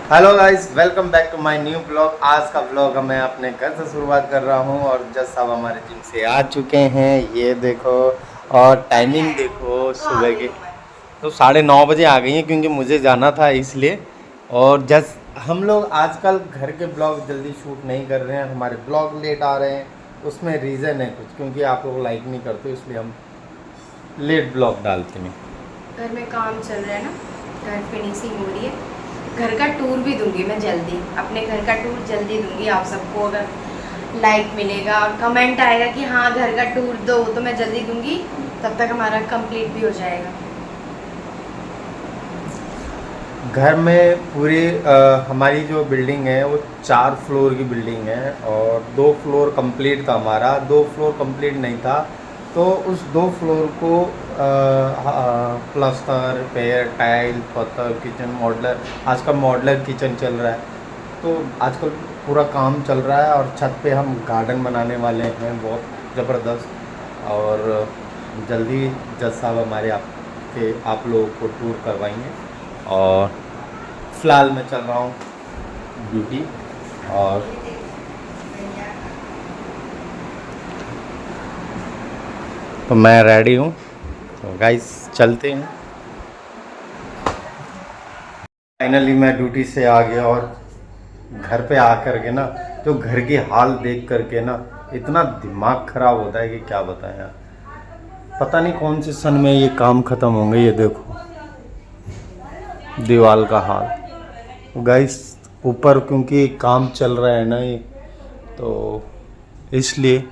Hello guys, welcome back to my new blog. आज का blog मैं अपने घर से शुरुआत कर रहा हूं और जज साहब हमारे जिम से आ चुके हैं। ये देखो, और टाइमिंग देखो सुबह की। तो 9:30 बजे आ गई हैं क्योंकि मुझे जाना था इसलिए। और जस हम लोग आजकल घर के ब्लॉग जल्दी शूट नहीं कर रहे हैं, हमारे ब्लॉग लेट आ रहे हैं। उसमें रीज़न है कुछ, क्योंकि आप लोग लाइक नहीं करते, इसलिए हम लेट ब्लॉग डालते हैं। घर में काम चल रहा है ना, घर फिनिशिंग हो रही है। घर का टूर भी दूंगी मैं जल्दी, अपने घर का टूर जल्दी दूंगी आप सबको। अगर लाइक मिलेगा और कमेंट आएगा कि हाँ घर का टूर दो, तो मैं जल्दी दूंगी। तब तक हमारा कंप्लीट भी हो जाएगा। घर में पूरी हमारी जो बिल्डिंग है वो 4 फ्लोर की बिल्डिंग है और 2 फ्लोर कंप्लीट था। हमारा 2 फ्लोर कंप्लीट नहीं था, तो उस 2 फ्लोर को प्लास्टर, रिपेयर, टाइल, पत्थर, किचन मॉडलर, आजकल मॉडलर किचन चल रहा है। तो आजकल पूरा काम चल रहा है और छत पे हम गार्डन बनाने वाले हैं बहुत ज़बरदस्त। और जल्दी जज साहब हमारे आप लोगों को टूर करवाएंगे। और फ़िलहाल मैं चल रहा हूँ ड्यूटी, और तो मैं रेडी हूँ। तो गाइस चलते हैं। फाइनली मैं ड्यूटी से आ गया और घर पे आकर के ना, तो घर की हाल देख करके ना इतना दिमाग ख़राब होता है कि क्या बताएं यार। पता नहीं कौन से सन में ये काम ख़त्म होंगे। ये देखो दीवार का हाल गाइस। ऊपर क्योंकि काम चल रहा है ना ये, तो इसलिए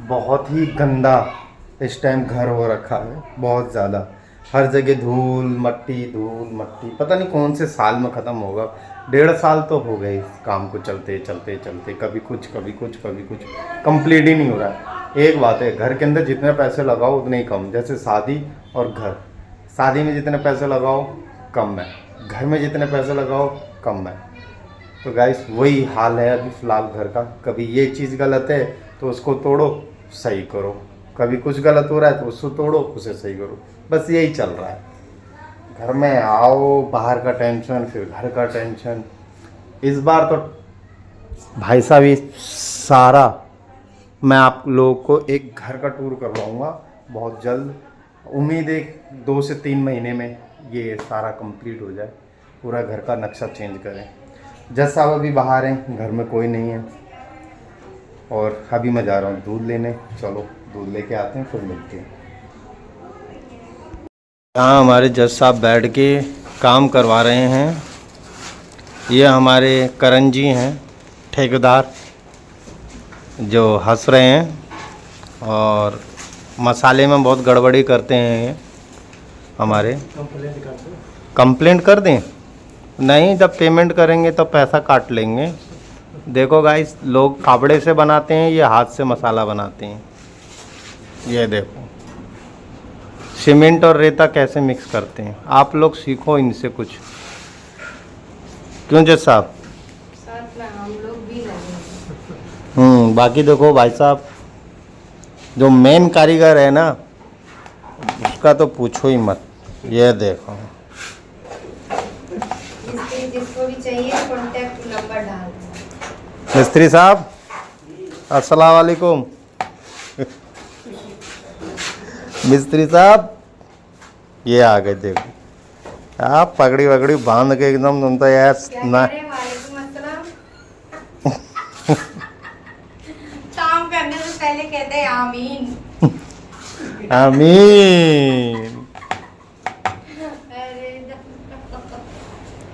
बहुत ही गंदा इस टाइम घर हो रखा है, बहुत ज़्यादा। हर जगह धूल मट्टी, पता नहीं कौन से साल में ख़त्म होगा। 1.5 साल तो हो गए इस काम को चलते चलते चलते, कभी कुछ कभी कुछ कभी कुछ, कंप्लीट ही नहीं हो रहा है। एक बात है, घर के अंदर जितने पैसे लगाओ उतने ही कम। जैसे शादी और घर, शादी में जितने पैसे लगाओ कम है, घर में जितने पैसे लगाओ कम है। तो गाइस वही हाल है अभी फ़िलहाल घर का। कभी ये चीज़ गलत है तो उसको तोड़ो, सही करो। कभी कुछ गलत हो रहा है तो उसको तोड़ो, उसे सही करो। बस यही चल रहा है। घर में आओ, बाहर का टेंशन, फिर घर का टेंशन। इस बार तो भाई साहब ये सारा मैं आप लोगों को एक घर का टूर करवाऊँगा बहुत जल्द। उम्मीद है 2 से 3 महीने में ये सारा कंप्लीट हो जाए, पूरा घर का नक्शा चेंज करें। जज साहब अभी बाहर हैं, घर में कोई नहीं है। और अभी मैं जा रहा हूँ दूध लेने। चलो दूध लेके आते हैं, फिर मिलते हैं। यहाँ हमारे जज साहब बैठ के काम करवा रहे हैं। ये हमारे करण जी हैं, ठेकेदार, जो हंस रहे हैं और मसाले में बहुत गड़बड़ी करते हैं ये हमारे। कंप्लेंट कर दें? नहीं, जब पेमेंट करेंगे तब पैसा काट लेंगे। देखो गाइस, लोग फावड़े से बनाते हैं, ये हाथ से मसाला बनाते हैं। ये देखो सीमेंट और रेता कैसे मिक्स करते हैं। आप लोग सीखो इनसे कुछ, क्यों जज साहब? साथ में हम लोग भी लगे। बाकी देखो भाई साहब, जो मेन कारीगर है ना, उसका तो पूछो ही मत। ये देखो, जिसको भी चाहिए कॉन्टैक्ट नंबर डाल दो। मिस्त्री साहब अस्सलाम वालेकुम। मिस्त्री साहब ये आ गए। देखो आप पगड़ी वगड़ी बांध के एकदम, तुम तो यार ना काम करने से पहले कहते हैं आमीन। आमीन।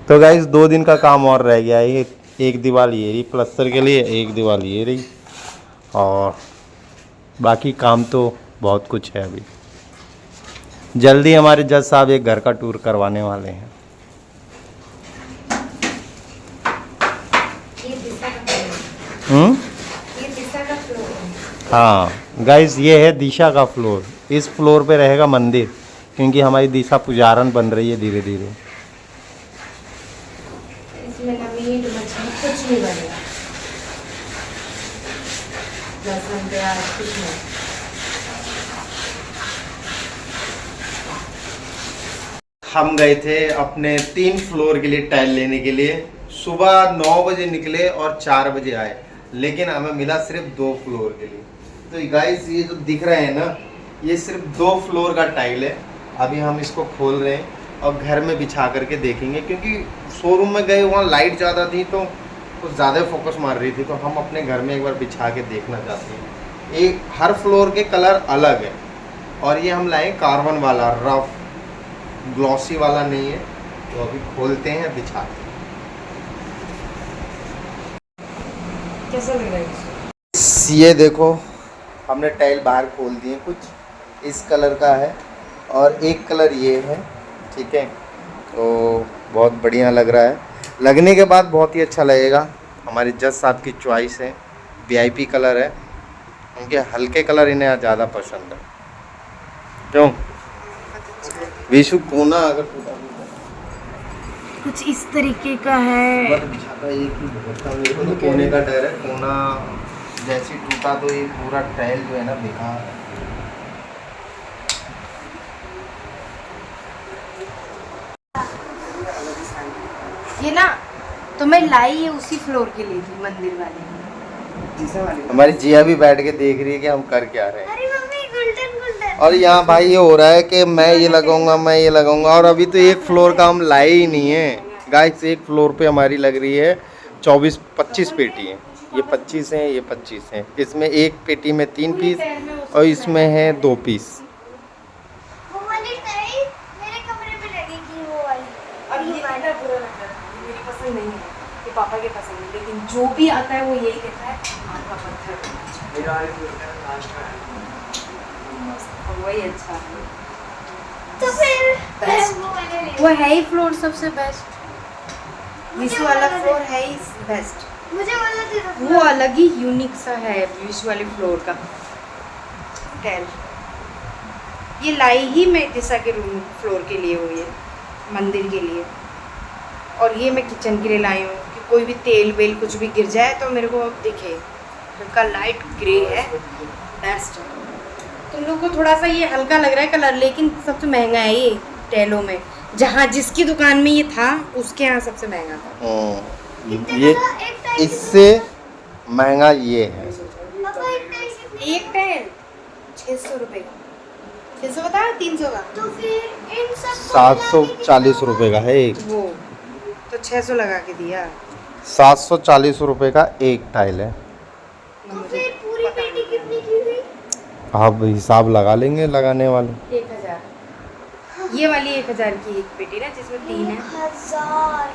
तो गाइस 2 दिन का काम और रह गया है। एक दीवार ये रही प्लास्टर के लिए, एक दीवार ये रही, और बाकी काम तो बहुत कुछ है। अभी जल्दी हमारे जज साहब एक घर का टूर करवाने वाले हैं। हाँ गाइस, ये है दिशा का फ्लोर। इस फ्लोर पे रहेगा मंदिर, क्योंकि हमारी दिशा पुजारन बन रही है धीरे धीरे। इसमें ना मीट मछली कुछ नहीं बनेगा, लहसुन प्याज कुछ नहीं। हम गए थे अपने 3 फ्लोर के लिए टाइल लेने के लिए। सुबह 9 बजे निकले और 4 बजे आए, लेकिन हमें मिला सिर्फ 2 फ्लोर के लिए। तो गाइस ये जो दिख रहे हैं ना, ये सिर्फ 2 फ्लोर का टाइल है। अभी हम इसको खोल रहे हैं और घर में बिछा करके देखेंगे, क्योंकि शोरूम में गए वहाँ लाइट ज़्यादा थी तो कुछ ज़्यादा फोकस मार रही थी, तो हम अपने घर में एक बार बिछा के देखना चाहते हैं। एक हर फ्लोर के कलर अलग है, और ये हम लाए कार्बन वाला, रफ ग्लॉसी वाला नहीं है। तो अभी खोलते हैं, बिछाते हैं। कैसा लग रहा है? ये देखो, हमने टाइल बाहर खोल दिए, कुछ इस कलर का है और एक कलर ये है, ठीक है। तो बहुत बढ़िया लग रहा है, लगने के बाद बहुत ही अच्छा लगेगा। हमारे जज साहब की चॉइस है, वीआईपी कलर है, उनके हल्के कलर इन्हें ज़्यादा पसंद है। क्यों विशु, कोना अगर टूटा कुछ इस तरीके का है। तो कोने का डर है, कोना जैसे टूटा तो ये पूरा टाइल जो है ना बेकार है। ये ना तो मैं लाई है उसी फ्लोर के लिए थी, मंदिर वाले। हमारी जिया भी बैठ के देख रही है कि हम कर क्या रहे हैं। अरे मम्मी गोल्डन गोल्डन। और यहाँ भाई ये हो रहा है कि मैं ये लगाऊंगा, मैं ये लगाऊंगा, और अभी तो एक फ्लोर का हम लाए ही नहीं है गाइस। एक फ्लोर पे हमारी लग रही है 24-25 पेटी है। ये 25 हैं, ये 25 हैं। इसमें एक पेटी में 3 पीस और इसमें है 2 पीस। वो वाली टाइल मेरे कमरे में लगेगी, वो वाली। और ये वाला बुरा लगता है, ये मेरी पसंद नहीं है, ये पापा के पसंद है, लेकिन जो भी आता है वो यही कहता है आम का पत्थर। और वही अच्छा है। तो फिर Best. वो वाले ले वो है ही फ्लोर सबसे बेस्ट, विशु वाला फ्लोर है ही बेस्ट। मुझे वाला दे दो। वो अलग ही यूनिक सा है विशु वाले फ्लोर का टाइल। ये लाई ही मैं दिशा के रूम फ्लोर के लिए हुई है, मंदिर के लिए। और ये मैं किचन के लिए लाई हूँ कि कोई भी तेल वेल कुछ भी गिर जाए तो मेरे को दिखे। इनका लाइट ग्रे है, बेस्ट है। तुम लोग को थोड़ा सा ये हल्का लग रहा है कलर, लेकिन सबसे महंगा है ये टेलों में। जहाँ जिसकी दुकान में ये था उसके यहाँ सबसे महंगा था। ये इससे महंगा ये है। पापा एक टाइल कितने? एक टाइल 600 रुपये का। 600 बताया 300 का। तो फिर इन सब 740 रुपए का है एक। वो तो 600 लगा के दिया। 740 रुपए का एक टाइल है। तो फिर पूरी पेटी कितनी की हुई? आप हिसाब लगा लेंगे लगाने वाले। 1000। ये वाली 1000 की एक पेटी ना, जिसमें 3 है। 1000।